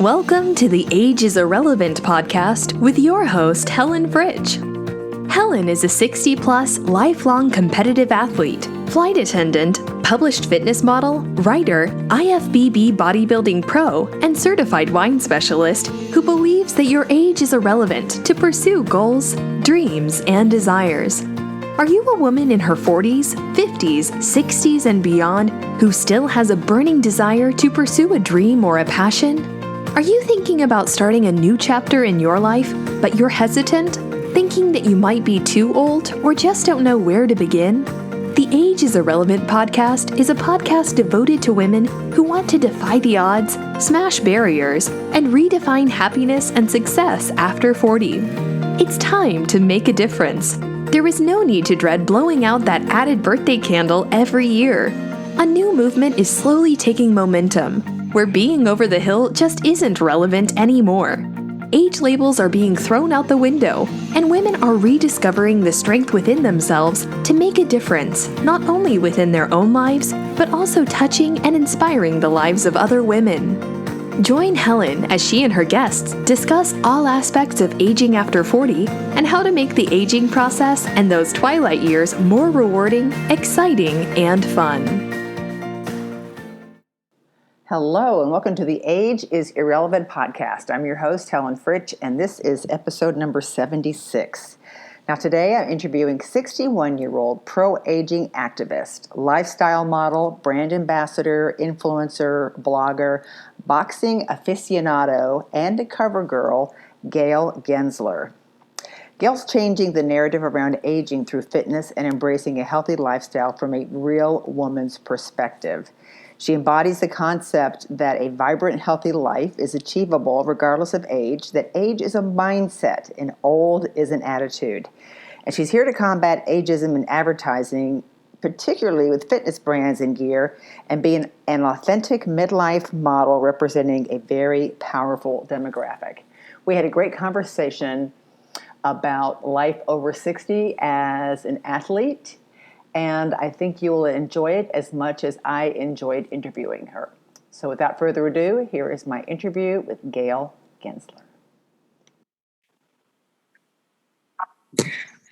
Welcome to the Age is Irrelevant podcast with your host, Helen Fritsch. Helen is a 60-plus lifelong competitive athlete, flight attendant, published fitness model, writer, IFBB bodybuilding pro, and certified wine specialist who believes that your age is irrelevant to pursue goals, dreams, and desires. Are you a woman in her 40s, 50s, 60s, and beyond who still has a burning desire to pursue a dream or a passion? Are you thinking about starting a new chapter in your life, but you're hesitant, thinking that you might be too old or just don't know where to begin? The Age is Irrelevant podcast is a podcast devoted to women who want to defy the odds, smash barriers, and redefine happiness and success after 40. It's time to make a difference. There is no need to dread blowing out that added birthday candle every year. A new movement is slowly taking momentum, where being over the hill just isn't relevant anymore. Age labels are being thrown out the window, and women are rediscovering the strength within themselves to make a difference, not only within their own lives, but also touching and inspiring the lives of other women. Join Helen as she and her guests discuss all aspects of aging after 40 and how to make the aging process and those twilight years more rewarding, exciting, and fun. Hello, and welcome to the Age is Irrelevant podcast. I'm your host, Helen Fritsch, and this is episode number 76. Now, today I'm interviewing 61-year-old pro-aging activist, lifestyle model, brand ambassador, influencer, blogger, boxing aficionado, and a cover girl, Gail Gensler. Gail's changing the narrative around aging through fitness and embracing a healthy lifestyle from a real woman's perspective. She embodies the concept that a vibrant, healthy life is achievable regardless of age, that age is a mindset and old is an attitude. And she's here to combat ageism in advertising, particularly with fitness brands and gear, and be an authentic midlife model representing a very powerful demographic. We had a great conversation about life over 60 as an athlete, and I think you will enjoy it as much as I enjoyed interviewing her. So without further ado, here is my interview with Gail Gensler.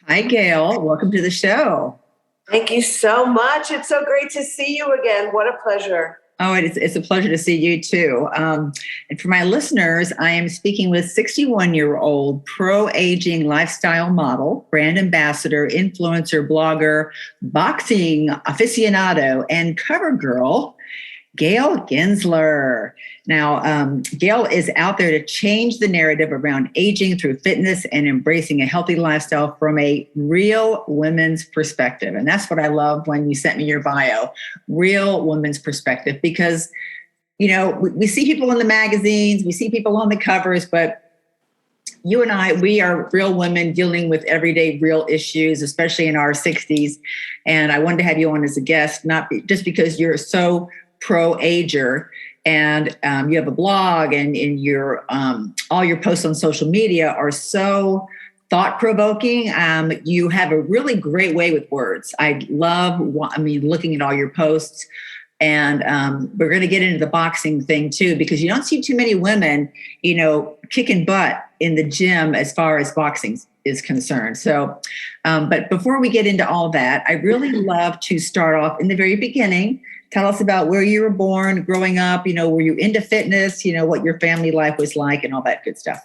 Hi, Gail. Welcome to the show. Thank you so much. It's so great to see you again. What a pleasure. Oh, it's a pleasure to see you too. And for my listeners, I am speaking with 61-year-old pro-aging lifestyle model, brand ambassador, influencer, blogger, boxing aficionado, and cover girl, Gail Gensler. Now, Gail is out there to change the narrative around aging through fitness and embracing a healthy lifestyle from a real woman's perspective. And that's what I love when you sent me your bio, real woman's perspective, because, you know, we see people in the magazines, we see people on the covers, but you and I, we are real women dealing with everyday real issues, especially in our 60s. And I wanted to have you on as a guest, just because you're so pro-ager, and you have a blog, and in your all your posts on social media are so thought-provoking. You have a really great way with words. I love, looking at all your posts, and we're going to get into the boxing thing too, because you don't see too many women, kicking butt in the gym as far as boxing is concerned. So, but before we get into all that, I really love to start off in the very beginning. Tell us about where you were born, growing up, were you into fitness, what your family life was like and all that good stuff.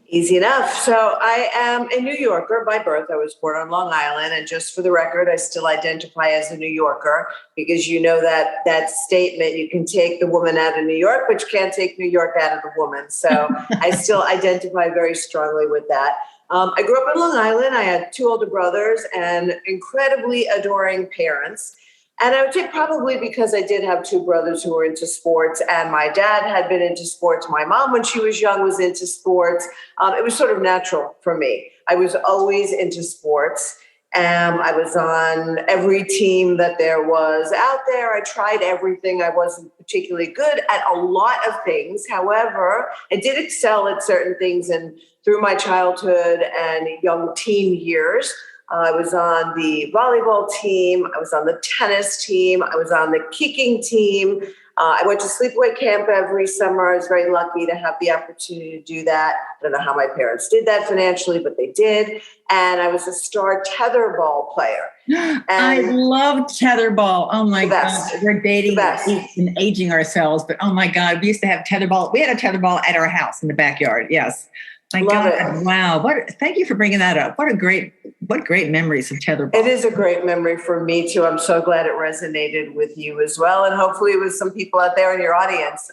Easy enough. So I am a New Yorker by birth. I was born on Long Island. And just for the record, I still identify as a New Yorker, because that statement, you can take the woman out of New York, but you can't take New York out of the woman. So I still identify very strongly with that. I grew up on Long Island. I had two older brothers and incredibly adoring parents. And I would say probably because I did have two brothers who were into sports, and my dad had been into sports. My mom, when she was young, was into sports. It was sort of natural for me. I was always into sports. I was on every team that there was out there. I tried everything. I wasn't particularly good at a lot of things. However, I did excel at certain things. And through my childhood and young teen years, I was on the volleyball team. I was on the tennis team. I was on the kicking team. I went to sleepaway camp every summer. I was very lucky to have the opportunity to do that. I don't know how my parents did that financially, but they did. And I was a star tetherball player. I loved tetherball. Oh my God. We're dating and aging ourselves, but oh my God, we used to have tetherball. We had a tetherball at our house in the backyard. Yes. My God. It. Wow. Thank you for bringing that up. What great memories of tetherball. It is a great memory for me too. I'm so glad it resonated with you as well. And hopefully with some people out there in your audience.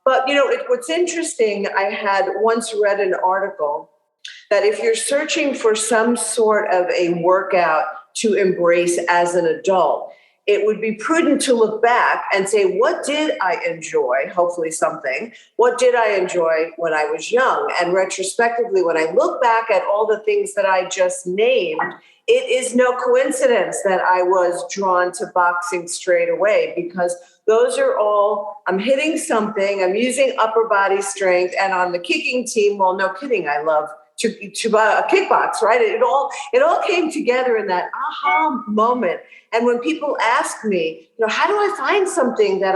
But what's interesting, I had once read an article that if you're searching for some sort of a workout to embrace as an adult, it would be prudent to look back and say, what did I enjoy? Hopefully something. What did I enjoy when I was young? And retrospectively, when I look back at all the things that I just named, it is no coincidence that I was drawn to boxing straight away, because those are all, I'm hitting something, I'm using upper body strength. And on the kicking team, well, no kidding, I love to kickbox, right? It all came together in that aha moment. And when people ask me, how do I find something that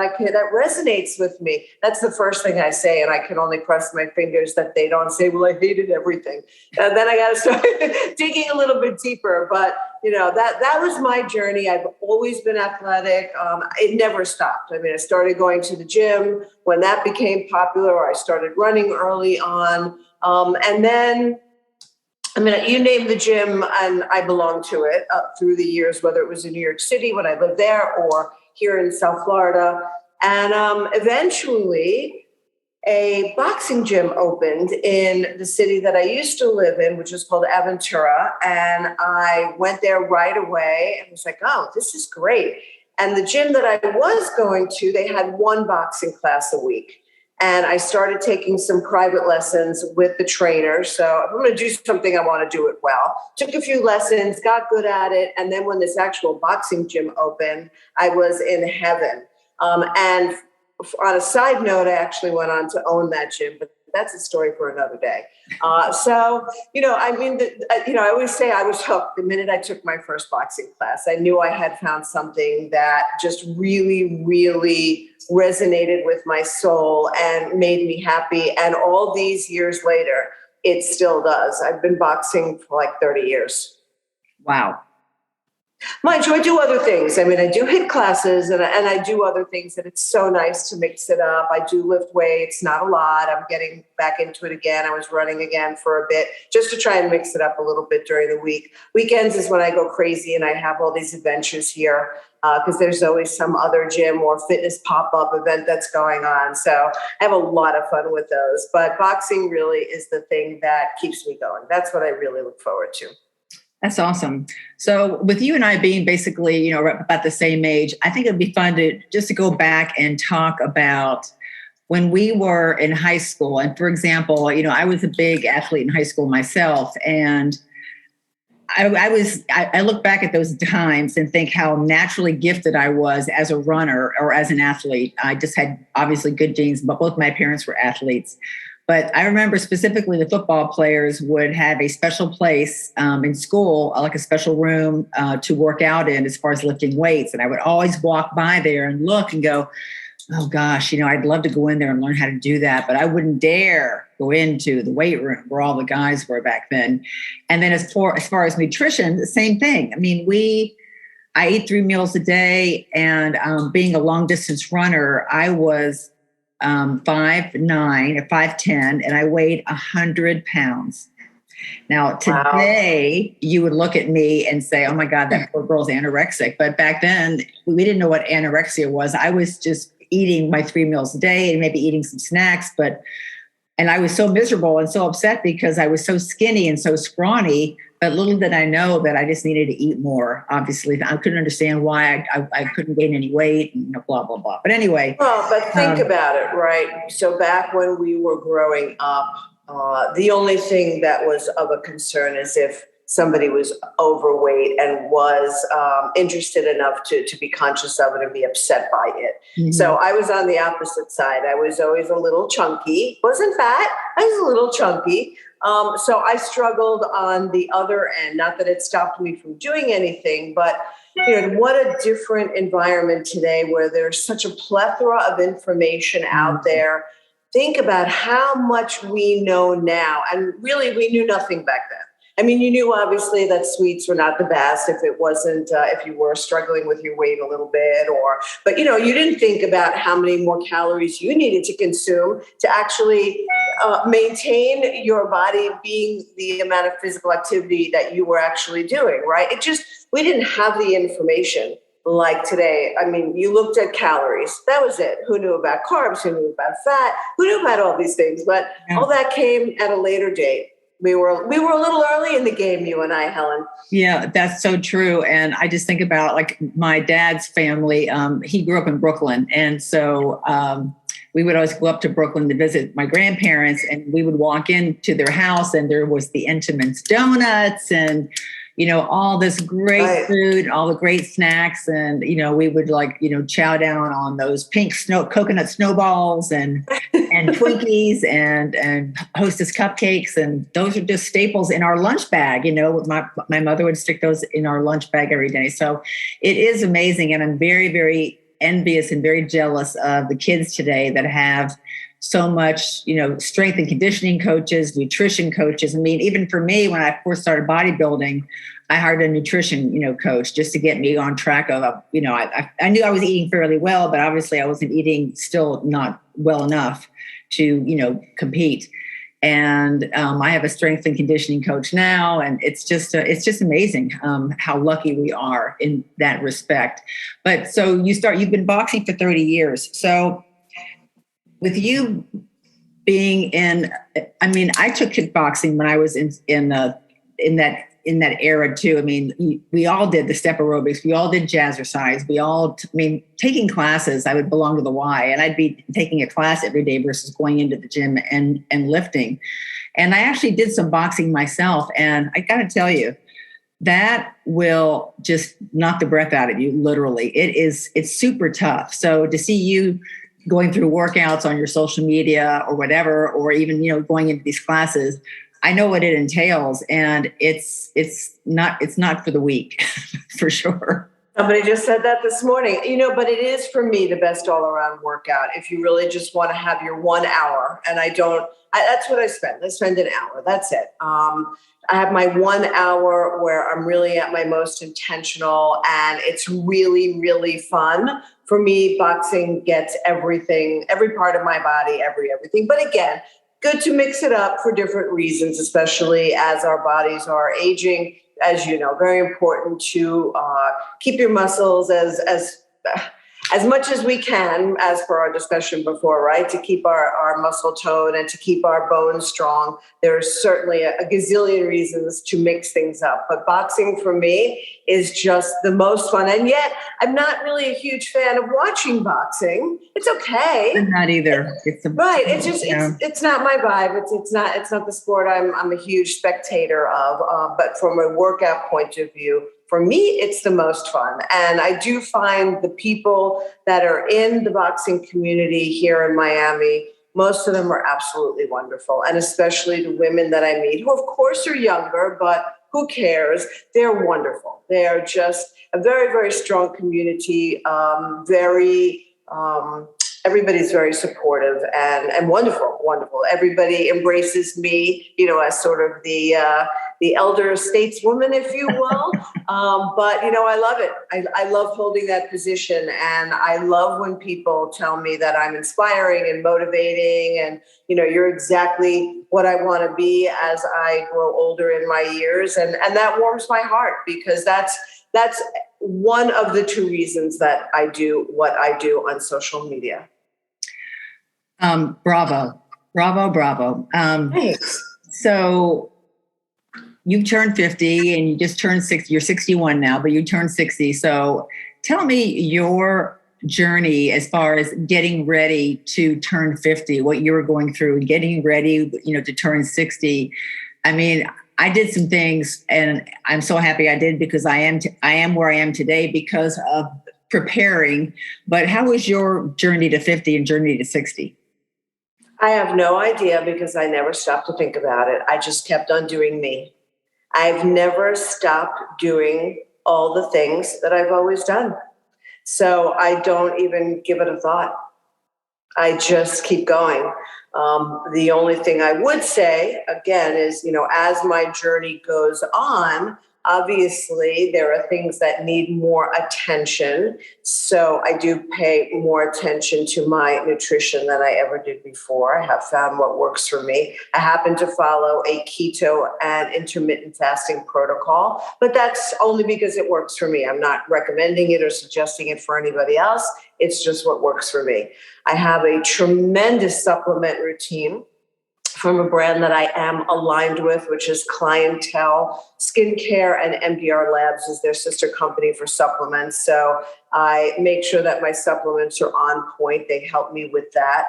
resonates with me? That's the first thing I say, and I can only cross my fingers that they don't say, well, I hated everything. And then I got to start digging a little bit deeper. But that was my journey. I've always been athletic. It never stopped. I mean, I started going to the gym when that became popular, or I started running early on. And then, you name the gym and I belong to it through the years, whether it was in New York City when I lived there or here in South Florida. And eventually a boxing gym opened in the city that I used to live in, which is called Aventura. And I went there right away and was like, oh, this is great. And the gym that I was going to, they had one boxing class a week. And I started taking some private lessons with the trainer. So if I'm going to do something, I want to do it well. Took a few lessons, got good at it. And then when this actual boxing gym opened, I was in heaven. And on a side note, I actually went on to own that gym, but that's a story for another day. I always say I was hooked the minute I took my first boxing class. I knew I had found something that just really, really resonated with my soul and made me happy. And all these years later, it still does. I've been boxing for like 30 years. Wow. Mind you, I do other things. I do hit classes and I do other things, and it's so nice to mix it up. I do lift weights, not a lot. I'm getting back into it again. I was running again for a bit just to try and mix it up a little bit during the week. Weekends is when I go crazy and I have all these adventures here because there's always some other gym or fitness pop-up event that's going on. So I have a lot of fun with those. But boxing really is the thing that keeps me going. That's what I really look forward to. That's awesome. So with you and I being basically, about the same age, I think it'd be fun to go back and talk about when we were in high school. And for example, I was a big athlete in high school myself. And I look back at those times and think how naturally gifted I was as a runner or as an athlete. I just had obviously good genes, but both my parents were athletes. But I remember specifically the football players would have a special place in school, like a special room to work out in as far as lifting weights. And I would always walk by there and look and go, oh gosh, I'd love to go in there and learn how to do that. But I wouldn't dare go into the weight room where all the guys were back then. And then as far as nutrition, the same thing. I ate 3 meals a day, and being a long distance runner, I was 5'9" or 5'10", and I weighed 100 pounds. Now, today, You would look at me and say, oh my God, that poor girl's anorexic. But back then, we didn't know what anorexia was. I was just eating my 3 meals a day and maybe eating some snacks. And I was so miserable and so upset because I was so skinny and so scrawny. But little did I know that I just needed to eat more. Obviously, I couldn't understand why I couldn't gain any weight and blah, blah, blah. But anyway. Well, but think about it, right? So back when we were growing up, the only thing that was of a concern is if somebody was overweight and was interested enough to be conscious of it and be upset by it. Mm-hmm. So I was on the opposite side. I was always a little chunky, wasn't fat, I was a little chunky. So I struggled on the other end, not that it stopped me from doing anything, but what a different environment today where there's such a plethora of information out there. Think about how much we know now. And really, we knew nothing back then. I mean, you knew obviously that sweets were not the best if it wasn't, if you were struggling with your weight a little bit, but you didn't think about how many more calories you needed to consume to actually maintain your body being the amount of physical activity that you were actually doing, right? We didn't have the information like today. I mean, you looked at calories. That was it. Who knew about carbs? Who knew about fat? Who knew about all these things? But all that came at a later date. We were a little early in the game, you and I, Helen. Yeah, that's so true. And I just think about like my dad's family. He grew up in Brooklyn. And so we would always go up to Brooklyn to visit my grandparents, and we would walk into their house and there was the Entenmann's donuts and, all this great food, all the great snacks. And, we would chow down on those pink coconut snowballs and Twinkies and Hostess cupcakes. And those are just staples in our lunch bag. My mother would stick those in our lunch bag every day. So it is amazing. And I'm very, very envious and very jealous of the kids today that have so much, strength and conditioning coaches, nutrition coaches. I mean, even for me, when I first started bodybuilding, I hired a nutrition, coach just to get me on track of, I knew I was eating fairly well, but obviously I wasn't eating still not well enough to, compete. And I have a strength and conditioning coach now. And it's just amazing how lucky we are in that respect. But so you've been boxing for 30 years. So with you being I took kickboxing when I was in that era too. I mean, we all did the step aerobics. We all did jazzercise. Taking classes, I would belong to the Y, and I'd be taking a class every day versus going into the gym and lifting. And I actually did some boxing myself. And I got to tell you, that will just knock the breath out of you. Literally. It's super tough. So to see you going through workouts on your social media or whatever, or even, going into these classes, I know what it entails, and it's not for the weak, for sure. Somebody just said that this morning, but it is for me the best all around workout. If you really just want to have your 1 hour, and that's what I spend. I spend an hour. That's it. I have my 1 hour where I'm really at my most intentional, and it's really, really fun. For me, boxing gets everything, every part of my body, everything. But again, good to mix it up for different reasons, especially as our bodies are aging. As you know, very important to keep your muscles as much as we can, as per our discussion before, right? To keep our muscle tone and to keep our bones strong. There's certainly a gazillion reasons to mix things up. But boxing for me is just the most fun. And yet I'm not really a huge fan of watching boxing. It's okay. I'm not either. Right. It's just, it's not my vibe. It's not the sport I'm a huge spectator of. But from a workout point of view, for me, it's the most fun. And I do find the people that are in the boxing community here in Miami, most of them are absolutely wonderful. And especially the women that I meet, who of course are younger, but who cares? They're wonderful. They are just a very, very strong community. Everybody's very supportive and wonderful, wonderful. Everybody embraces me, as sort of the elder stateswoman, if you will. But, I love it. I love holding that position. And I love when people tell me that I'm inspiring and motivating and, you're exactly what I want to be as I grow older in my years. And that warms my heart, because that's one of the two reasons that I do what I do on social media. Bravo. Thanks. So you've turned 50 and you just turned 60. You're 61 now, but you turned 60. So tell me your journey as far as getting ready to turn 50, what you were going through, getting ready, to turn 60. I mean, I did some things, and I'm so happy I did, because I am where I am today because of preparing. But how was your journey to 50 and journey to 60? I have no idea because I never stopped to think about it. I just kept on doing me. I've never stopped doing all the things that I've always done. So I don't even give it a thought. I just keep going. The only thing I would say, again, is, as my journey goes on, obviously there are things that need more attention. So I do pay more attention to my nutrition than I ever did before. I have found what works for me. I happen to follow a keto and intermittent fasting protocol, but that's only because it works for me. I'm not recommending it or suggesting it for anybody else. It's just what works for me. I have a tremendous supplement routine from a brand that I am aligned with, which is Clientele Skincare, and MDR Labs is their sister company for supplements. So I make sure that my supplements are on point. They help me with that.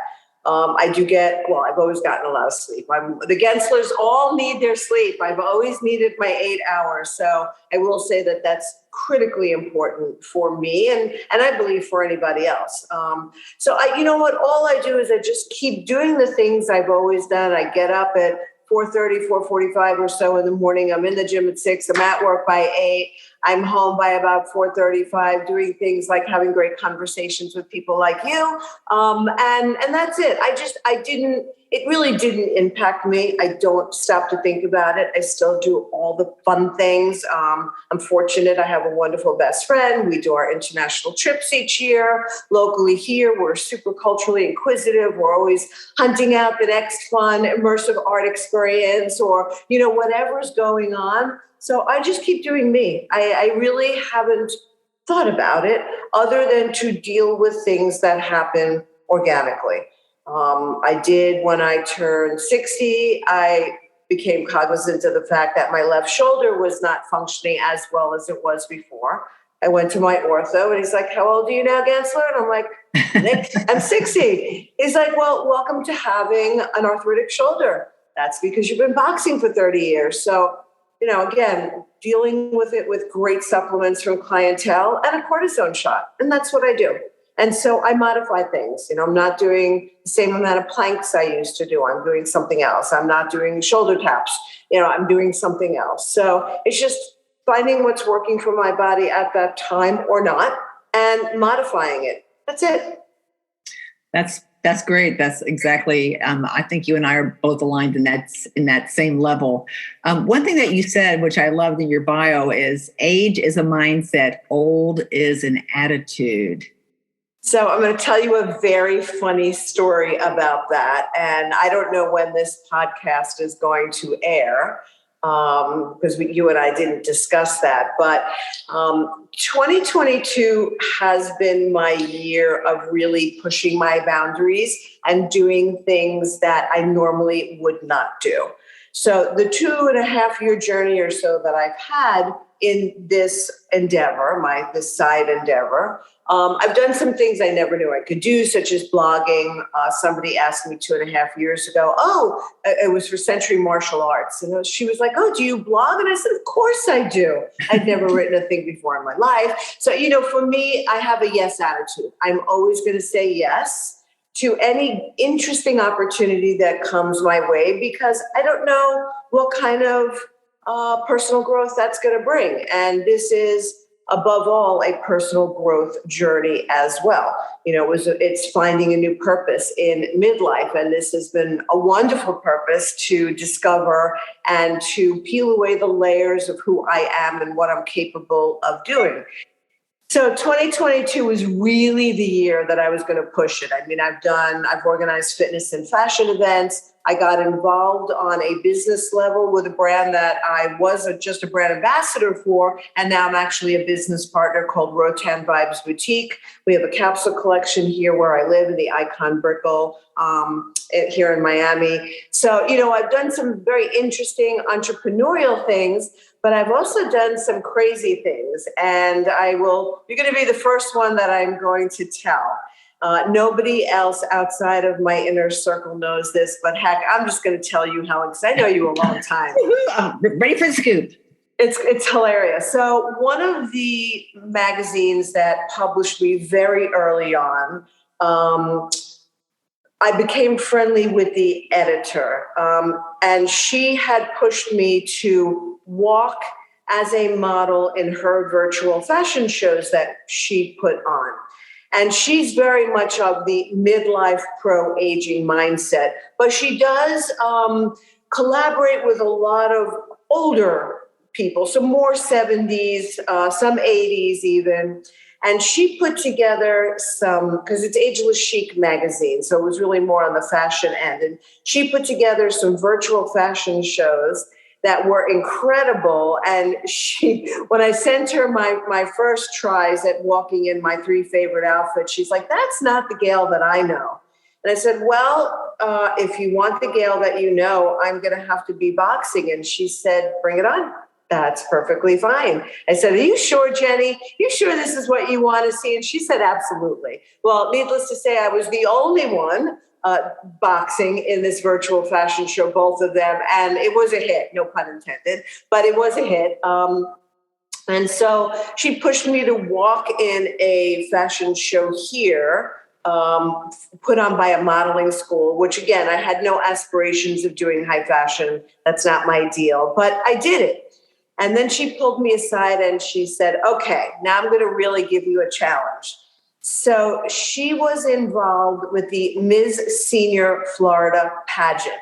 I've always gotten a lot of sleep. The Genslers all need their sleep. I've always needed my 8 hours. So I will say that that's critically important for me, and I believe for anybody else. You know what, all I do is I just keep doing the things I've always done. I get up at 4:30, 4:45 or so in the morning. I'm in the gym at 6. I'm at work by 8. I'm home by about 4:35, doing things like having great conversations with people like you. And that's it. It really didn't impact me. I don't stop to think about it. I still do all the fun things. I'm fortunate. I have a wonderful best friend. We do our international trips each year. Locally here, we're super culturally inquisitive. We're always hunting out the next fun, immersive art experience, or, whatever's going on. So I just keep doing me. I really haven't thought about it other than to deal with things that happen organically. I did when I turned 60. I became cognizant of the fact that my left shoulder was not functioning as well as it was before. I went to my ortho, and he's like, "How old are you now, Gensler?" And I'm like, "I'm 60. He's like, "Well, welcome to having an arthritic shoulder. That's because you've been boxing for 30 years. So, again, dealing with it with great supplements from Clientele and a cortisone shot. And that's what I do. And so I modify things. I'm not doing the same amount of planks I used to do. I'm doing something else. I'm not doing shoulder taps. I'm doing something else. So it's just finding what's working for my body at that time or not, and modifying it. That's it. That's great. That's exactly. I think you and I are both aligned in that same level. One thing that you said, which I loved in your bio, is age is a mindset, old is an attitude. So I'm going to tell you a very funny story about that. And I don't know when this podcast is going to air, because you and I didn't discuss that. But 2022 has been my year of really pushing my boundaries and doing things that I normally would not do. So the 2.5-year journey or so that I've had in this endeavor, this side endeavor, I've done some things I never knew I could do, such as blogging. Somebody asked me 2.5 years ago, it was for Century Martial Arts. And she was like, "Oh, do you blog?" And I said, "Of course I do." I'd never written a thing before in my life. So, for me, I have a yes attitude. I'm always going to say yes to any interesting opportunity that comes my way, because I don't know what kind of personal growth that's going to bring. And this is, above all, a personal growth journey as well. It's finding a new purpose in midlife. And this has been a wonderful purpose to discover and to peel away the layers of who I am and what I'm capable of doing. So 2022 was really the year that I was going to push it. I've organized fitness and fashion events. I got involved on a business level with a brand that I was just a brand ambassador for, and now I'm actually a business partner called Rotan Vibes Boutique. We have a capsule collection here where I live in the Icon Brickell here in Miami. So, I've done some very interesting entrepreneurial things, but I've also done some crazy things, and you're going to be the first one that I'm going to tell. Nobody else outside of my inner circle knows this, but heck, I'm just going to tell you, Helen, because I know you a long time. I'm ready for the scoop. It's hilarious. So one of the magazines that published me very early on, I became friendly with the editor, and she had pushed me to walk as a model in her virtual fashion shows that she put on. And she's very much of the midlife pro-aging mindset, but she does collaborate with a lot of older people, so more 70s, some 80s even. And she put together some, because it's Ageless Chic magazine, so it was really more on the fashion end. And she put together some virtual fashion shows that were incredible. And when I sent her my first tries at walking in my 3 favorite outfits, she's like, "That's not the Gail that I know." And I said, "Well, if you want the Gail that you know, I'm going to have to be boxing." And she said, "Bring it on. That's perfectly fine." I said, "Are you sure, Jenny? You sure this is what you want to see?" And she said, "Absolutely." Well, needless to say, I was the only one boxing in this virtual fashion show, both of them. And it was a hit, no pun intended, but it was a hit. And so she pushed me to walk in a fashion show here, put on by a modeling school, which again, I had no aspirations of doing high fashion. That's not my deal, but I did it. And then she pulled me aside and she said, "Okay, now I'm going to really give you a challenge." So she was involved with the Ms. Senior Florida pageant.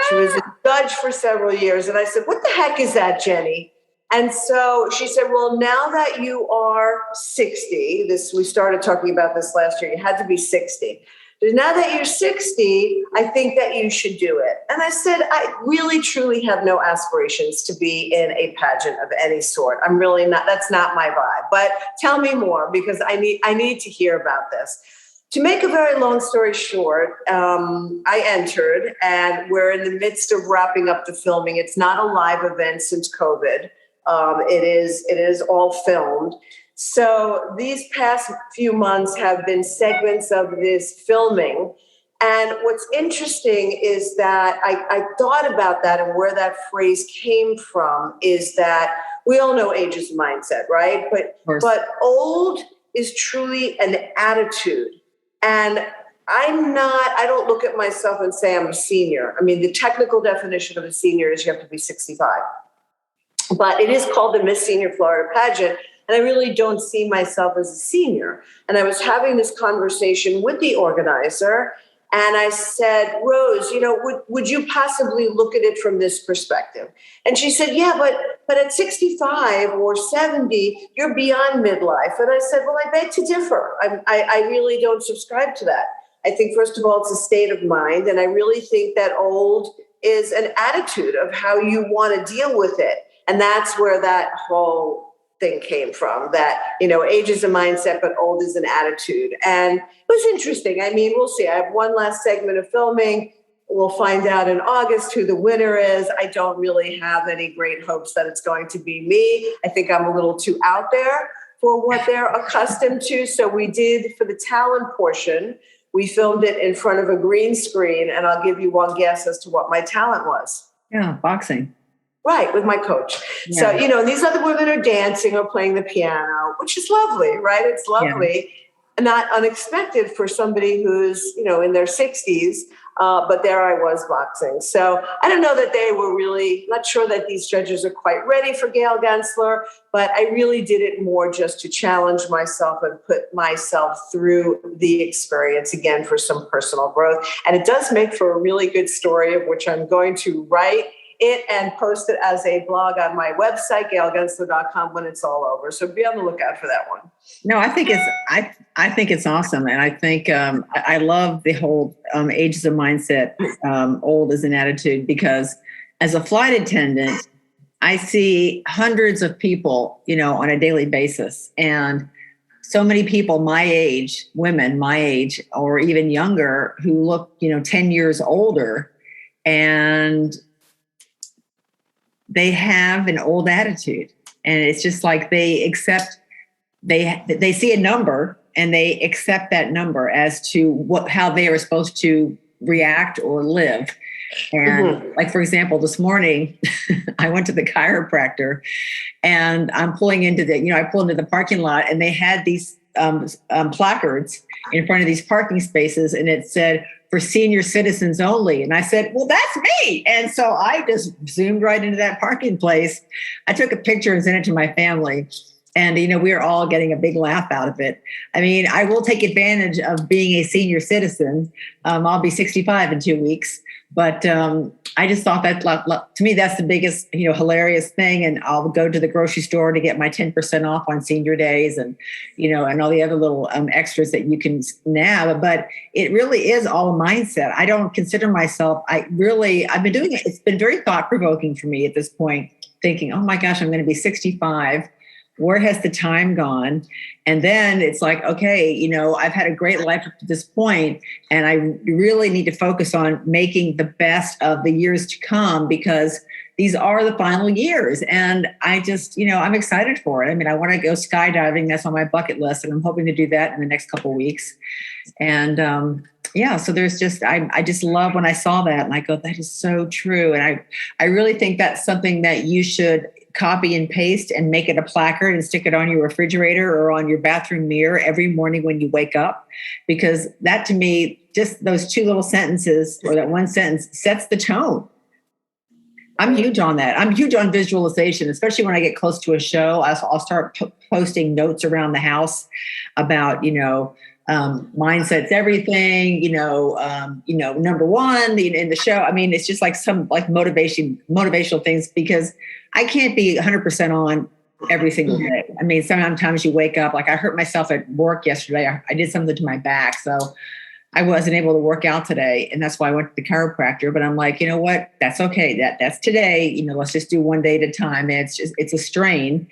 She was a judge for several years. And I said, "What the heck is that, Jenny?" And so she said, "Well, now that you are 60, we started talking about this last year, you had to be 60. Now that you're 60, I think that you should do it." And I said, "I really, truly have no aspirations to be in a pageant of any sort. I'm really not, that's not my vibe. But tell me more, because I need to hear about this." To make a very long story short, I entered, and we're in the midst of wrapping up the filming. It's not a live event since COVID. It is all filmed. So these past few months have been segments of this filming. And what's interesting is that I thought about that, and where that phrase came from is that we all know age is a mindset, right? But old is truly an attitude. And I don't look at myself and say I'm a senior. I mean, the technical definition of a senior is you have to be 65. But it is called the Miss Senior Florida pageant. And I really don't see myself as a senior. And I was having this conversation with the organizer, and I said, "Rose, would you possibly look at it from this perspective?" And she said, "Yeah, but at 65 or 70, you're beyond midlife." And I said, "Well, I beg to differ. I really don't subscribe to that. I think, first of all, it's a state of mind. And I really think that old is an attitude of how you want to deal with it." And that's where that whole thing came from, that, age is a mindset, but old is an attitude. And it was interesting. I mean, we'll see. I have one last segment of filming. We'll find out in August who the winner is. I don't really have any great hopes that it's going to be me. I think I'm a little too out there for what they're accustomed to. So we did, for the talent portion, we filmed it in front of a green screen. And I'll give you one guess as to what my talent was. Yeah, boxing. Right, with my coach. Yeah. So, these other women are dancing or playing the piano, which is lovely, right? It's lovely. Yeah. Not unexpected for somebody who's, in their 60s, but there I was boxing. So I don't know that they were really, not sure that these judges are quite ready for Gail Gensler, but I really did it more just to challenge myself and put myself through the experience again for some personal growth. And it does make for a really good story, of which I'm going to write it and post it as a blog on my website, gailgensler.com, when it's all over. So be on the lookout for that one. No, I think it's awesome. And I think I love the whole age is a mindset, old is an attitude, because as a flight attendant, I see hundreds of people, on a daily basis. And so many people my age, women my age, or even younger, who look, 10 years older, and they have an old attitude. And it's just like they accept, they see a number and they accept that number as to how they are supposed to react or live. And like, for example, this morning, I went to the chiropractor and I'm pulling into I pull into the parking lot, and they had these placards in front of these parking spaces, and it said, for senior citizens only. And I said, well, that's me. And so I just zoomed right into that parking place. I took a picture and sent it to my family. And, we are all getting a big laugh out of it. I mean, I will take advantage of being a senior citizen. I'll be 65 in 2 weeks. But I just thought that, to me, that's the biggest, hilarious thing. And I'll go to the grocery store to get my 10% off on senior days, and, and all the other little extras that you can nab. But it really is all a mindset. I don't consider myself, I've been doing it. It's been very thought provoking for me at this point, thinking, oh my gosh, I'm going to be 65. Where has the time gone? And then it's like, okay, I've had a great life up to this point, and I really need to focus on making the best of the years to come, because these are the final years. And I just, I'm excited for it. I mean, I want to go skydiving. That's on my bucket list, and I'm hoping to do that in the next couple of weeks. And so there's I just love when I saw that, and I go, that is so true. And I really think that's something that you should copy and paste and make it a placard and stick it on your refrigerator or on your bathroom mirror every morning when you wake up, because that, to me, just those two little sentences, or that one sentence, sets the tone. I'm huge on that. I'm huge on visualization, especially when I get close to a show. I'll start posting notes around the house about, mindset's everything, number one in the show. I mean, it's just like some motivational things, because I can't be 100% on every single day. I mean, sometimes you wake up, like I hurt myself at work yesterday. I did something to my back, so I wasn't able to work out today. And that's why I went to the chiropractor. But I'm like, you know what? That's okay. That's today. Let's just do one day at a time. And it's a strain,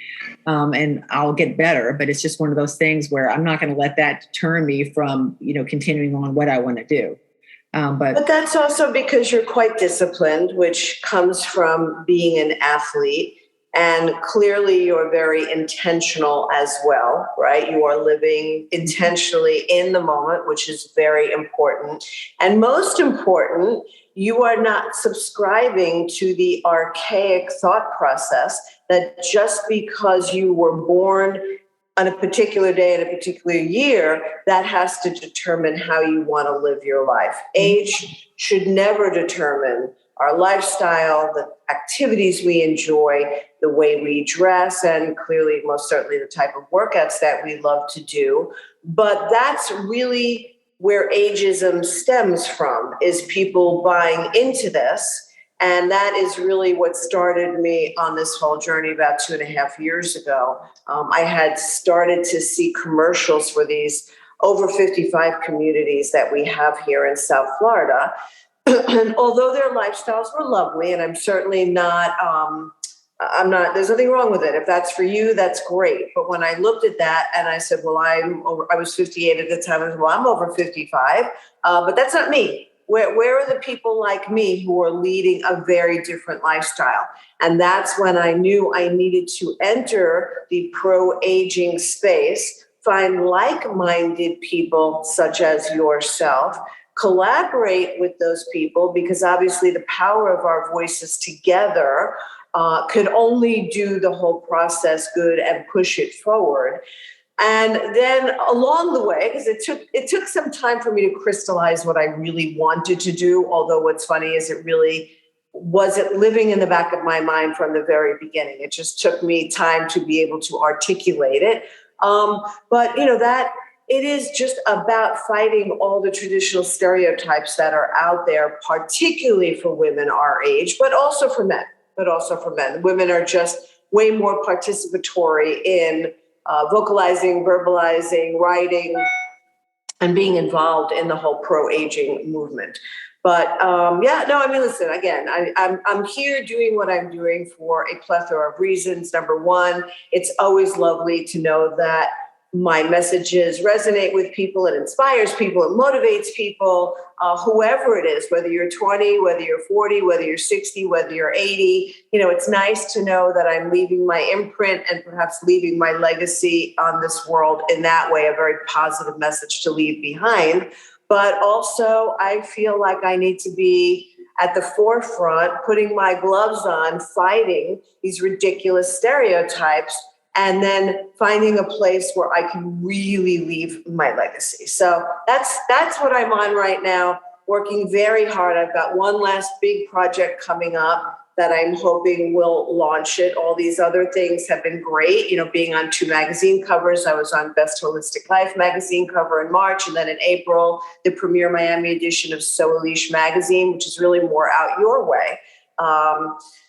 and I'll get better. But it's just one of those things where I'm not going to let that deter me from, continuing on what I want to do. But that's also because you're quite disciplined, which comes from being an athlete. And clearly you're very intentional as well, right? You are living intentionally in the moment, which is very important. And most important, you are not subscribing to the archaic thought process that just because you were born on a particular day in a particular year, that has to determine how you want to live your life. Age should never determine our lifestyle, the activities we enjoy, the way we dress, and clearly, most certainly, the type of workouts that we love to do. But that's really where ageism stems from, is people buying into this. And that is really what started me on this whole journey about 2.5 years ago. I had started to see commercials for these over 55 communities that we have here in South Florida. And although their lifestyles were lovely, and I'm certainly not, there's nothing wrong with it. If that's for you, that's great. But when I looked at that and I said, well, I was 58 at the time. I said, well, I'm over 55, but that's not me. Where are the people like me who are leading a very different lifestyle? And that's when I knew I needed to enter the pro-aging space, find like-minded people such as yourself, collaborate with those people, because obviously the power of our voices together could only do the whole process good and push it forward. And then along the way, because it took some time for me to crystallize what I really wanted to do, although what's funny is it really wasn't living in the back of my mind from the very beginning. It just took me time to be able to articulate it. But that it is just about fighting all the traditional stereotypes that are out there, particularly for women our age, but also for men. Women are just way more participatory in vocalizing, verbalizing, writing, and being involved in the whole pro-aging movement. But listen, again, I'm here doing what I'm doing for a plethora of reasons. Number one, it's always lovely to know that my messages resonate with people, it inspires people, it motivates people, whoever it is, whether you're 20, whether you're 40, whether you're 60, whether you're 80. It's nice to know that I'm leaving my imprint and perhaps leaving my legacy on this world in that way, a very positive message to leave behind. But also, I feel like I need to be at the forefront, putting my gloves on, fighting these ridiculous stereotypes, and then finding a place where I can really leave my legacy. So that's what I'm on right now, working very hard. I've got one last big project coming up that I'm hoping will launch it. All these other things have been great. Being on 2 magazine covers. I was on Best Holistic Life magazine cover in March, and then in April, the premiere Miami edition of So Alish magazine, which is really more out your way.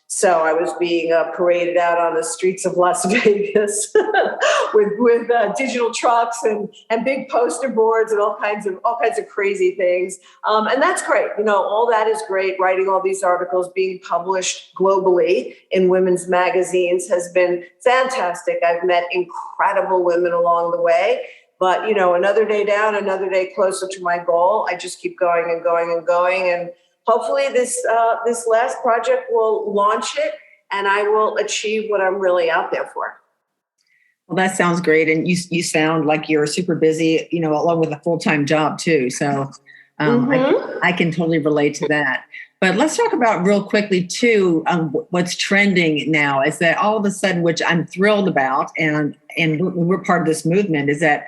So I was being paraded out on the streets of Las Vegas with digital trucks and big poster boards and all kinds of crazy things. And that's great. All that is great. Writing all these articles, being published globally in women's magazines has been fantastic. I've met incredible women along the way. But, another day down, another day closer to my goal. I just keep going and going and going. And hopefully this last project will launch it, and I will achieve what I'm really out there for. Well, that sounds great. And you sound like you're super busy, along with a full-time job too. So I can totally relate to that. But let's talk about real quickly too, what's trending now is that all of a sudden, which I'm thrilled about, and we're part of this movement, is that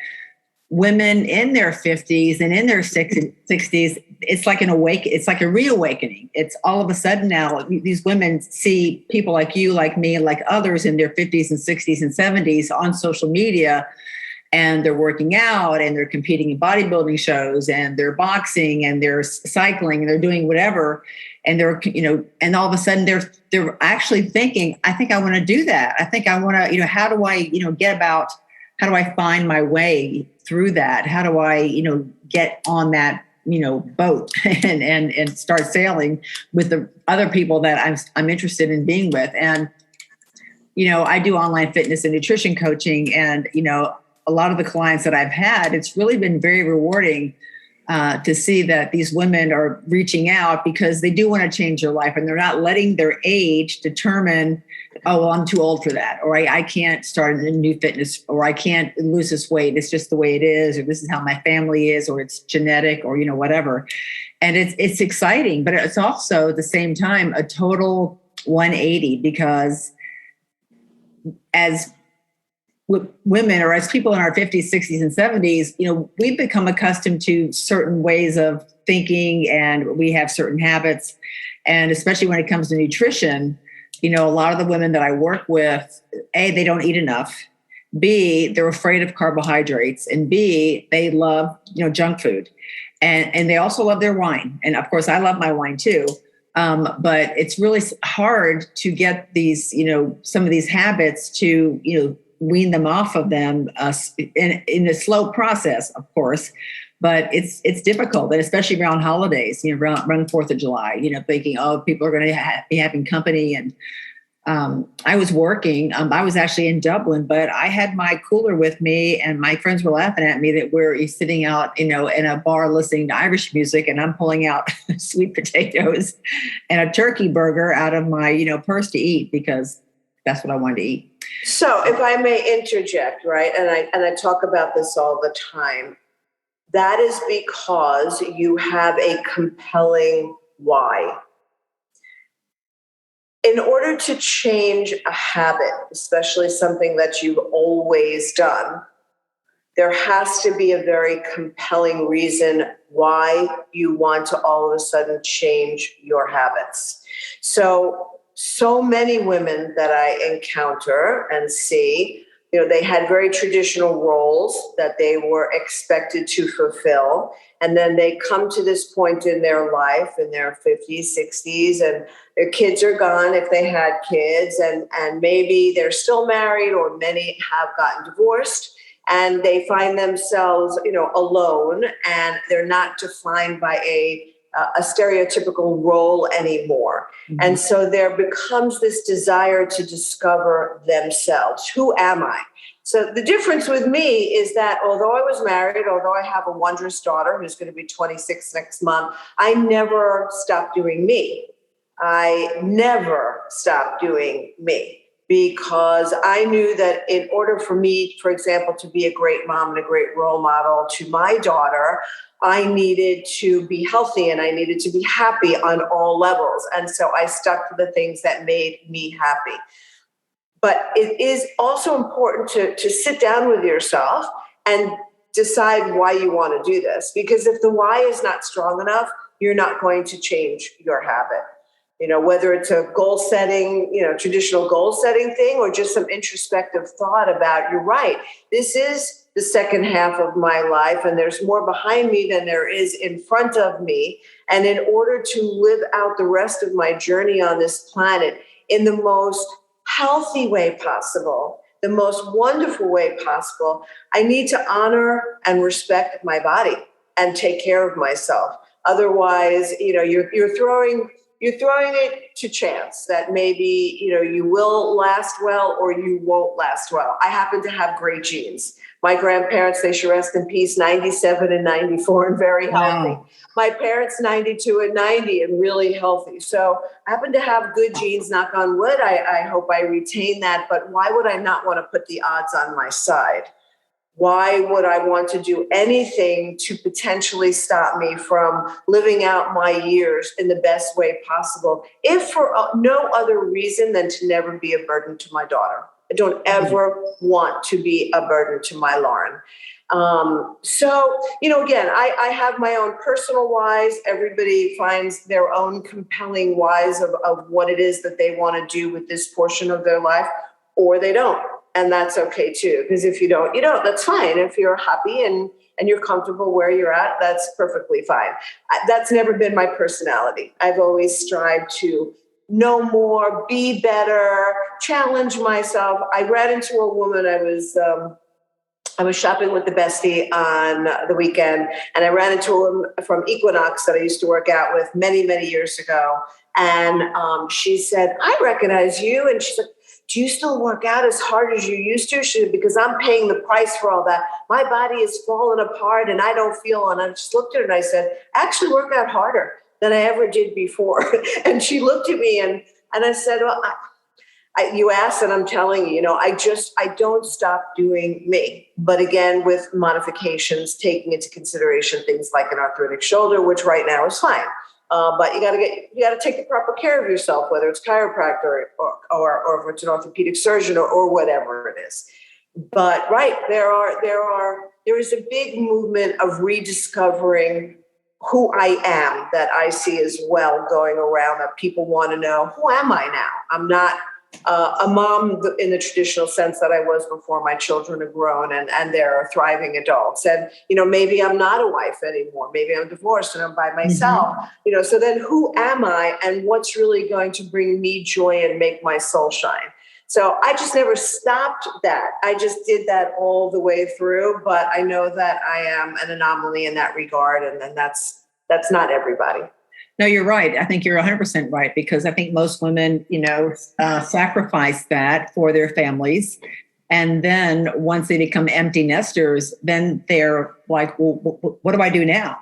women in their 50s and in their 60s, it's like it's like a reawakening. It's all of a sudden now these women see people like you, like me, like others in their 50s and 60s and 70s on social media, and they're working out and they're competing in bodybuilding shows and they're boxing and they're cycling and they're doing whatever. And they're, and all of a sudden they're actually thinking, I think I want to do that. I think I want to, how do I, how do I find my way through that? How do I, get on that, boat and start sailing with the other people that I'm interested in being with? And, I do online fitness and nutrition coaching, and, a lot of the clients that I've had, it's really been very rewarding to see that these women are reaching out because they do want to change their life, and they're not letting their age determine, oh, well, I'm too old for that, or I can't start a new fitness, or I can't lose this weight. It's just the way it is, or this is how my family is, or it's genetic, or, whatever. And it's exciting, but it's also at the same time a total 180, because as women, or as people in our 50s, 60s, and 70s, we've become accustomed to certain ways of thinking, and we have certain habits. And especially when it comes to nutrition, a lot of the women that I work with, A, they don't eat enough. B, they're afraid of carbohydrates. And B, they love, junk food. And they also love their wine. And of course, I love my wine too. But it's really hard to get these, some of these habits to, wean them off of them in a slow process, of course. But it's difficult, and especially around holidays, around 4th of July, thinking, oh, people are going to be having company. And I was working. I was actually in Dublin, but I had my cooler with me, and my friends were laughing at me that we're sitting out, in a bar listening to Irish music, and I'm pulling out sweet potatoes and a turkey burger out of my, purse to eat, because that's what I wanted to eat. So if I may interject, right, and I talk about this all the time, that is because you have a compelling why. In order to change a habit, especially something that you've always done, there has to be a very compelling reason why you want to all of a sudden change your habits. So many women that I encounter and see, they had very traditional roles that they were expected to fulfill. And then they come to this point in their life, in their 50s, 60s, and their kids are gone if they had kids. And maybe they're still married, or many have gotten divorced. And they find themselves, alone, and they're not defined by a stereotypical role anymore. Mm-hmm. And so there becomes this desire to discover themselves. Who am I? So the difference with me is that although I was married, although I have a wondrous daughter who's going to be 26 next month, I never stopped doing me. I never stopped doing me, because I knew that in order for me, for example, to be a great mom and a great role model to my daughter, I needed to be healthy and I needed to be happy on all levels. And so I stuck to the things that made me happy. But it is also important to sit down with yourself and decide why you want to do this. Because if the why is not strong enough, you're not going to change your habit. Whether it's a goal setting, traditional goal setting thing, or just some introspective thought about, you're right, this is the second half of my life and there's more behind me than there is in front of me. And in order to live out the rest of my journey on this planet in the most healthy way possible, the most wonderful way possible, I need to honor and respect my body and take care of myself. Otherwise, you're throwing it to chance that maybe, you will last well or you won't last well. I happen to have great genes. My grandparents, they should rest in peace, 97 and 94 and very healthy. Wow. My parents, 92 and 90 and really healthy. So I happen to have good genes, knock on wood. I hope I retain that. But why would I not want to put the odds on my side? Why would I want to do anything to potentially stop me from living out my years in the best way possible, if for no other reason than to never be a burden to my daughter? I don't ever want to be a burden to my Lauren. Again, I have my own personal whys. Everybody finds their own compelling whys of what it is that they want to do with this portion of their life, or they don't. And that's okay too, because if you don't, that's fine. If you're happy and you're comfortable where you're at, that's perfectly fine. That's never been my personality. I've always strived to know more, be better, challenge myself. I ran into a woman. I was shopping with the bestie on the weekend, and I ran into a woman from Equinox that I used to work out with many, many years ago. And she said, "I recognize you." And she's like, "Do you still work out as hard as you used to?" She said, "Because I'm paying the price for all that. My body is falling apart and I don't feel." And I just looked at her and I said, "I actually work out harder than I ever did before." And she looked at me and I said, "Well, you asked and I'm telling you, I don't stop doing me." But again, with modifications, taking into consideration things like an arthritic shoulder, which right now is fine. But you got to take the proper care of yourself, whether it's chiropractor or if it's an orthopedic surgeon or whatever it is. But right, there is a big movement of rediscovering who I am that I see as well going around, that people want to know, who am I now? I'm not a mom in the traditional sense that I was before my children are grown and they're thriving adults. And, maybe I'm not a wife anymore. Maybe I'm divorced and I'm by myself. Mm-hmm. So then who am I and what's really going to bring me joy and make my soul shine? So I just never stopped that. I just did that all the way through. But I know that I am an anomaly in that regard. And that's not everybody. No, you're right. I think you're 100% right, because I think most women, sacrifice that for their families. And then once they become empty nesters, then they're like, well, what do I do now?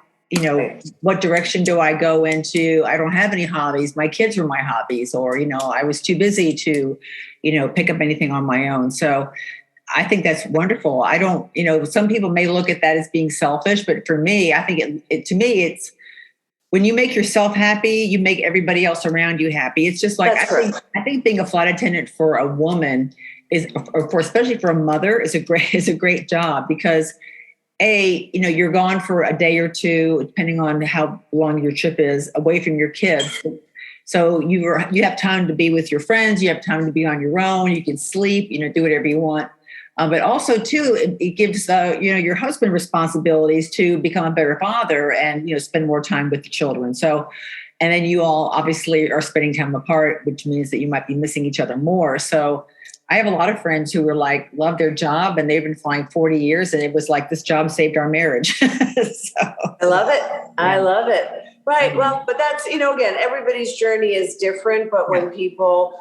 What direction do I go into? I don't have any hobbies. My kids were my hobbies, or, I was too busy to, pick up anything on my own. So I think that's wonderful. I don't, some people may look at that as being selfish, but for me, I think it's, when you make yourself happy, you make everybody else around you happy. It's just like, I think being a flight attendant for a woman especially for a mother is a great job, because you're gone for a day or two, depending on how long your trip is, away from your kids. So you have time to be with your friends. You have time to be on your own. You can sleep, do whatever you want. But also, too, it gives your husband responsibilities to become a better father and spend more time with the children. So, and then you all obviously are spending time apart, which means that you might be missing each other more. So, I have a lot of friends who were like, love their job, and they've been flying 40 years, and it was like, this job saved our marriage. So, I love it. Yeah. I love it. Right. Well, but that's again, everybody's journey is different. But when people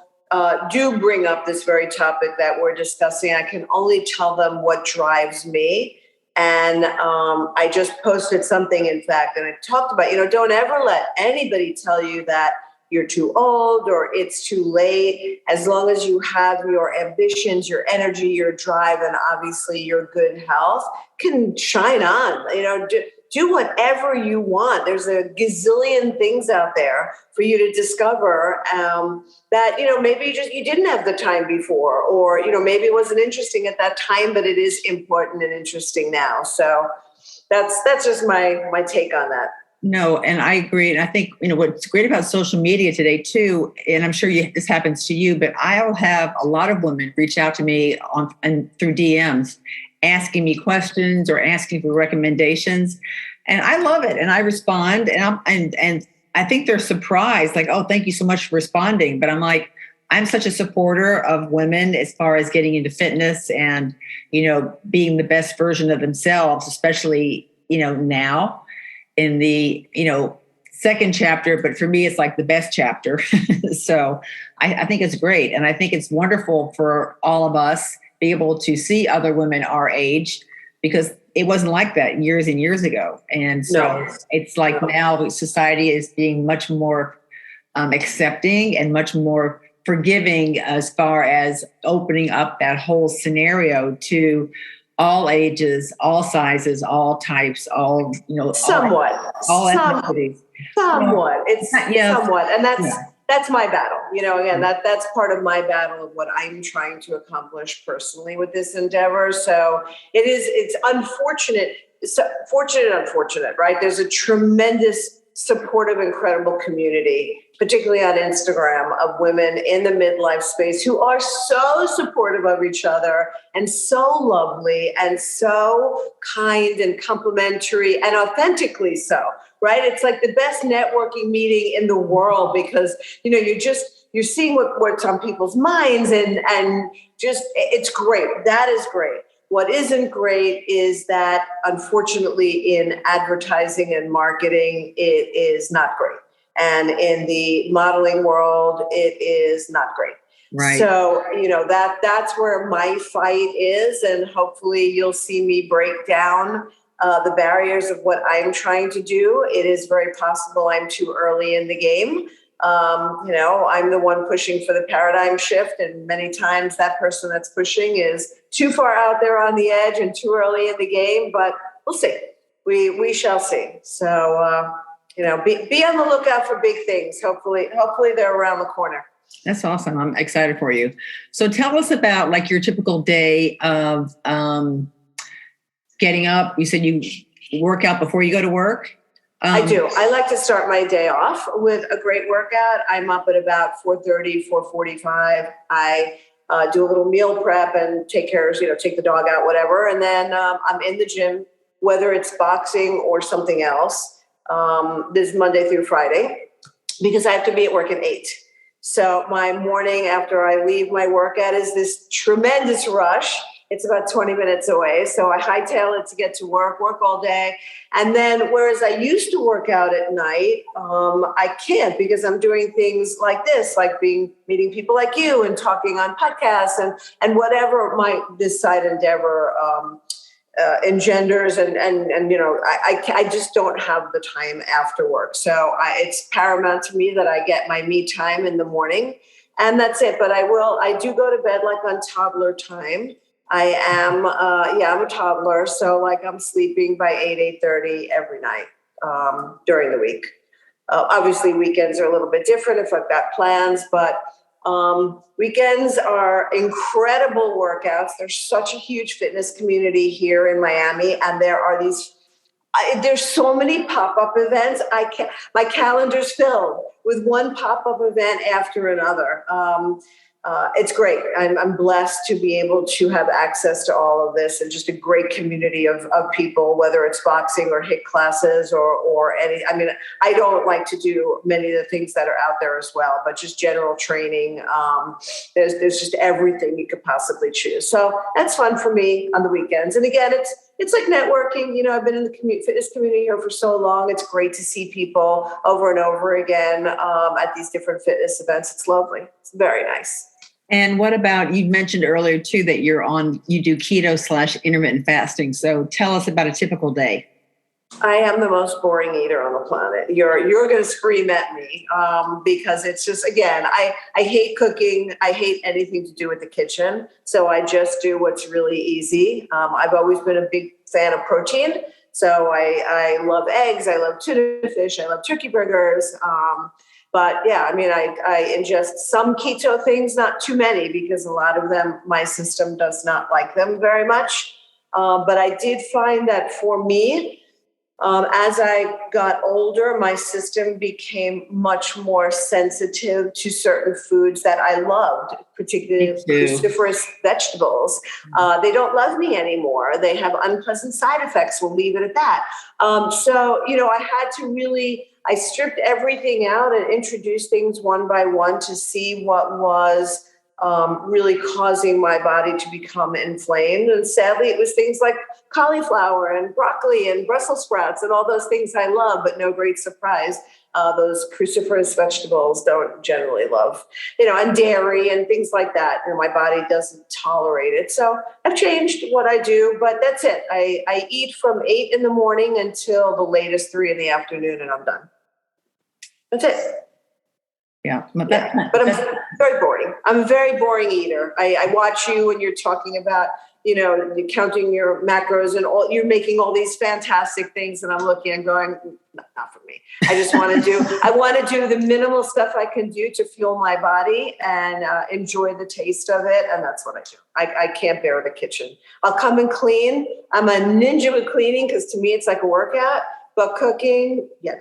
do bring up this very topic that we're discussing, I can only tell them what drives me. And I just posted something, in fact, and I talked about, don't ever let anybody tell you that you're too old or it's too late. As long as you have your ambitions, your energy, your drive, and obviously your good health can shine on, do whatever you want. There's a gazillion things out there for you to discover that, maybe you didn't have the time before, or, maybe it wasn't interesting at that time, but it is important and interesting now. So that's just my take on that. No, and I agree. And I think, what's great about social media today too, and I'm sure this happens to you, but I'll have a lot of women reach out to me through DMs, asking me questions or asking for recommendations. And I love it. And I respond, and I think they're surprised, like, oh, thank you so much for responding. But I'm like, I'm such a supporter of women as far as getting into fitness and, being the best version of themselves, especially, now in the, second chapter, but for me, it's like the best chapter. So I think it's great. And I think it's wonderful for all of us be able to see other women our age, because it wasn't like that years and years ago. And so it's like now society is being much more accepting and much more forgiving as far as opening up that whole scenario to all ages, all sizes, all types, all, somewhat, all ethnicities. Somewhat. It's somewhat. And that's my battle. Again, that's part of my battle of what I'm trying to accomplish personally with this endeavor. So it's unfortunate, fortunate and unfortunate, right? There's a tremendous supportive, incredible community, particularly on Instagram, of women in the midlife space who are so supportive of each other and so lovely and so kind and complimentary and authentically so, right? It's like the best networking meeting in the world, because, you're seeing what's on people's minds and just, it's great. That is great. What isn't great is that, unfortunately, in advertising and marketing, it is not great. And in the modeling world, it is not great. Right. So, that's where my fight is. And hopefully you'll see me break down the barriers of what I'm trying to do. It is very possible I'm too early in the game. I'm the one pushing for the paradigm shift, and many times that person that's pushing is too far out there on the edge and too early in the game, but we'll see. We shall see. So, be on the lookout for big things. Hopefully they're around the corner. That's awesome. I'm excited for you. So tell us about like your typical day of getting up. You said you work out before you go to work. I do. I like to start my day off with a great workout. I'm up at about 4:30, 4:45. I do a little meal prep and take the dog out, whatever. And then I'm in the gym, whether it's boxing or something else. This is Monday through Friday, because I have to be at work at 8. So my morning after I leave my workout is this tremendous rush. It's about 20 minutes away. So I hightail it to get to work all day. And then, whereas I used to work out at night, I can't, because I'm doing things like this, like meeting people like you and talking on podcasts and whatever this side endeavor engenders. And I just don't have the time after work. So it's paramount to me that I get my me time in the morning, and that's it. But I do go to bed like on toddler time. I am, I'm a toddler. So like I'm sleeping by 8:30 every night during the week. Obviously weekends are a little bit different if I've got plans, but weekends are incredible workouts. There's such a huge fitness community here in Miami, and there's so many pop-up events. My calendar's filled with one pop-up event after another. It's great. I'm blessed to be able to have access to all of this, and just a great community of people, whether it's boxing or HIIT classes or any. I mean, I don't like to do many of the things that are out there as well, but just general training. There's just everything you could possibly choose. So that's fun for me on the weekends. And again, it's like networking. I've been in the fitness community here for so long. It's great to see people over and over again at these different fitness events. It's lovely. It's very nice. And what about, you mentioned earlier too, that you do keto/intermittent fasting. So tell us about a typical day. I am the most boring eater on the planet. You're going to scream at me because it's just, again, I hate cooking. I hate anything to do with the kitchen. So I just do what's really easy. I've always been a big fan of protein. So I love eggs. I love tuna fish. I love turkey burgers. But yeah, I ingest some keto things, not too many, because a lot of them, my system does not like them very much. But I did find that for me, as I got older, my system became much more sensitive to certain foods that I loved, particularly cruciferous vegetables. They don't love me anymore. They have unpleasant side effects. We'll leave it at that. I had to I stripped everything out and introduced things one by one to see what was really causing my body to become inflamed. And sadly, it was things like cauliflower and broccoli and Brussels sprouts and all those things I love, but no great surprise. Those cruciferous vegetables don't generally love, and dairy and things like that. My body doesn't tolerate it. So I've changed what I do, but that's it. I eat from 8 in the morning until the latest 3 in the afternoon, and I'm done. That's it. Yeah. But I'm very boring. I'm a very boring eater. I watch you when you're talking about, you're counting your macros and you're making all these fantastic things. And I'm looking and going, not for me. I just want to do the minimal stuff I can do to fuel my body and enjoy the taste of it. And that's what I do. I can't bear the kitchen. I'll come and clean. I'm a ninja with cleaning because to me, it's like a workout, but cooking, no,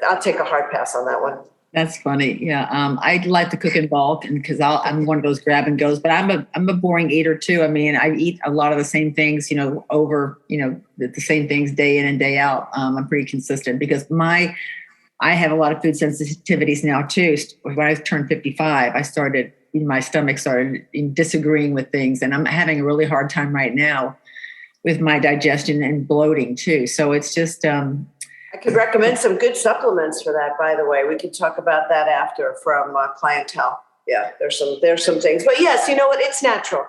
I'll take a hard pass on that one. That's funny. Yeah. I like to cook in bulk and because I'm one of those grab and goes, but I'm a boring eater too. I eat a lot of the same things, over, the same things day in and day out. I'm pretty consistent because I have a lot of food sensitivities now too. When I turned 55, my stomach started disagreeing with things, and I'm having a really hard time right now with my digestion and bloating too. So it's just, I could recommend some good supplements for that, by the way. We could talk about that after from clientele. Yeah, there's some things. But yes, you know what? It's natural.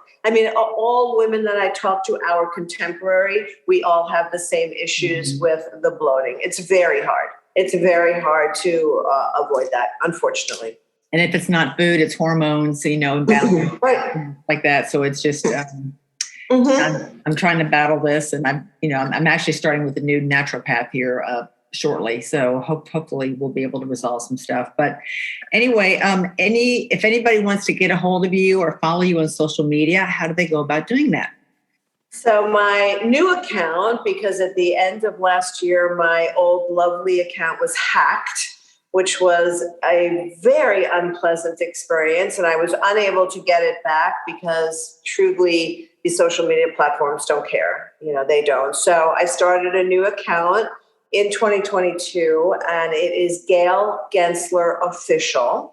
All women that I talk to, our contemporary, we all have the same issues with the bloating. It's very hard. It's very hard to avoid that, unfortunately. And if it's not food, it's hormones, balance, right, like that. So it's just... I'm trying to battle this, and I'm actually starting with a new naturopath here shortly. So hopefully we'll be able to resolve some stuff. But anyway, if anybody wants to get a hold of you or follow you on social media, how do they go about doing that? So my new account, because at the end of last year, my old lovely account was hacked, which was a very unpleasant experience. And I was unable to get it back because truly these social media platforms don't care. They don't. So I started a new account in 2022, and it is Gail Gensler Official.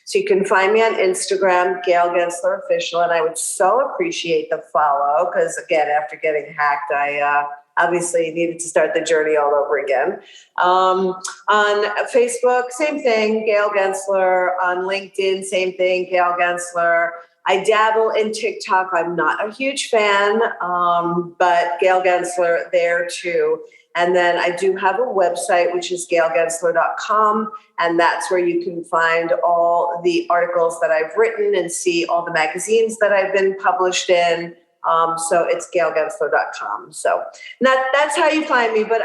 So you can find me on Instagram, Gail Gensler Official, and I would so appreciate the follow because, again, after getting hacked, I obviously needed to start the journey all over again. On Facebook, same thing, Gail Gensler. On LinkedIn, same thing, Gail Gensler. I dabble in TikTok. I'm not a huge fan, but Gail Gensler there too. And then I do have a website, which is gailgensler.com. And that's where you can find all the articles that I've written and see all the magazines that I've been published in. So it's gailgensler.com. So that's how you find me. But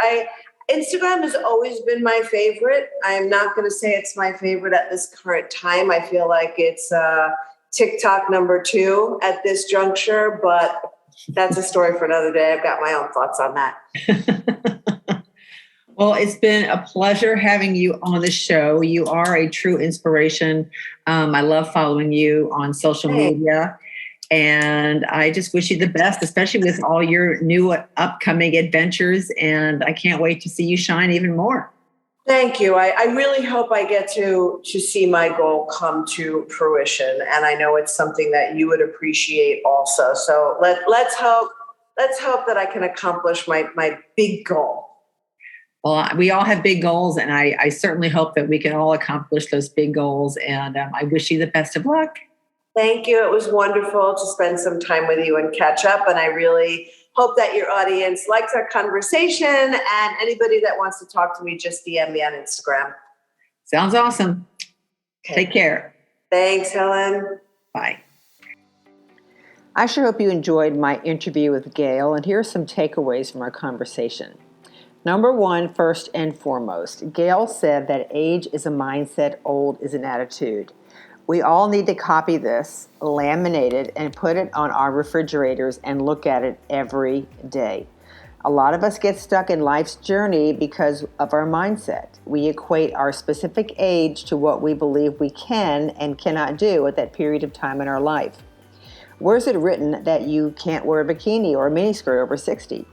Instagram has always been my favorite. I am not going to say it's my favorite at this current time. I feel like it's TikTok number 2 at this juncture, but that's a story for another day. I've got my own thoughts on that. Well, it's been a pleasure having you on the show. You are a true inspiration. I love following you on social media. And I just wish you the best, especially with all your new upcoming adventures. And I can't wait to see you shine even more. Thank you. I really hope I get to see my goal come to fruition. And I know it's something that you would appreciate also. So let's hope let's hope that I can accomplish my big goal. Well, we all have big goals, and I certainly hope that we can all accomplish those big goals. And I wish you the best of luck. Thank you. It was wonderful to spend some time with you and catch up. And I really hope that your audience likes our conversation. And anybody that wants to talk to me, just DM me on Instagram. Sounds awesome. Okay. Take care. Thanks, Helen. Bye. I sure hope you enjoyed my interview with Gail, and here are some takeaways from our conversation. Number one, first and foremost, Gail said that age is a mindset, old is an attitude. We all need to copy this, laminate it, and put it on our refrigerators and look at it every day. A lot of us get stuck in life's journey because of our mindset. We equate our specific age to what we believe we can and cannot do at that period of time in our life. Where is it written that you can't wear a bikini or a miniskirt over 60?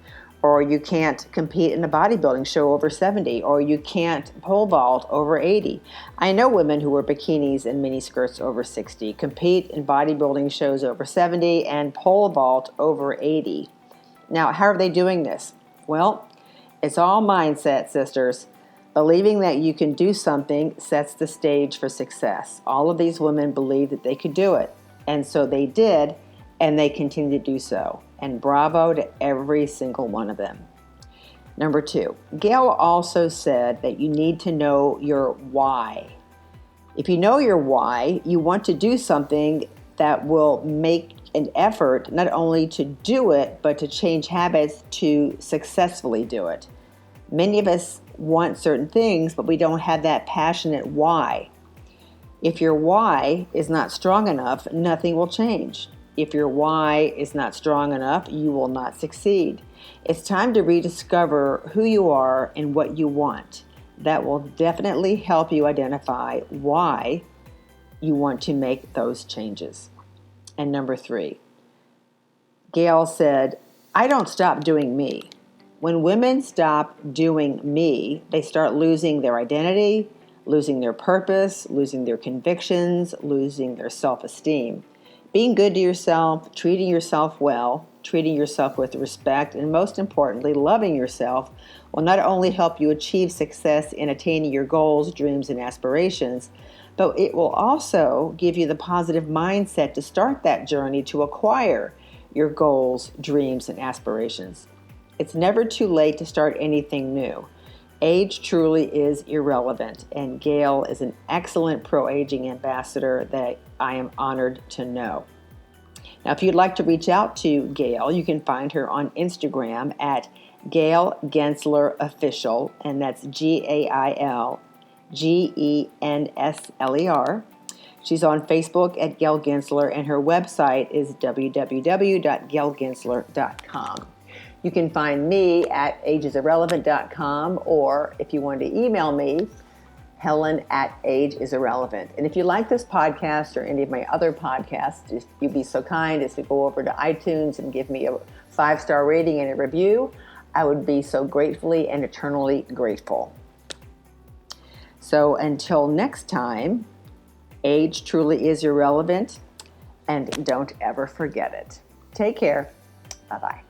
Or you can't compete in a bodybuilding show over 70, or you can't pole vault over 80. I know women who wear bikinis and miniskirts over 60, compete in bodybuilding shows over 70, and pole vault over 80. Now, how are they doing this? Well, it's all mindset, sisters. Believing that you can do something sets the stage for success. All of these women believed that they could do it, and so they did, and they continue to do so. And bravo to every single one of them. Number two, Gail also said that you need to know your why. If you know your why, you want to do something that will make an effort not only to do it, but to change habits to successfully do it. Many of us want certain things, but we don't have that passionate why. If your why is not strong enough, nothing will change. If your why is not strong enough, you will not succeed. It's time to rediscover who you are and what you want. That will definitely help you identify why you want to make those changes. And number three, Gail said, I don't stop doing me. When women stop doing me, they start losing their identity, losing their purpose, losing their convictions, losing their self-esteem. Being good to yourself, treating yourself well, treating yourself with respect, and most importantly, loving yourself will not only help you achieve success in attaining your goals, dreams, and aspirations, but it will also give you the positive mindset to start that journey to acquire your goals, dreams, and aspirations. It's never too late to start anything new. Age truly is irrelevant, and Gail is an excellent pro-aging ambassador that I am honored to know. Now, if you'd like to reach out to Gail, you can find her on Instagram at Gail Gensler Official, and that's GailGensler. She's on Facebook at Gail Gensler, and her website is www.gailgensler.com. You can find me at ageisirrelevant.com, or if you want to email me, Helen@ageisirrelevant. And if you like this podcast or any of my other podcasts, if you'd be so kind as to go over to iTunes and give me a 5-star rating and a review, I would be so gratefully and eternally grateful. So until next time, age truly is irrelevant, and don't ever forget it. Take care. Bye-bye.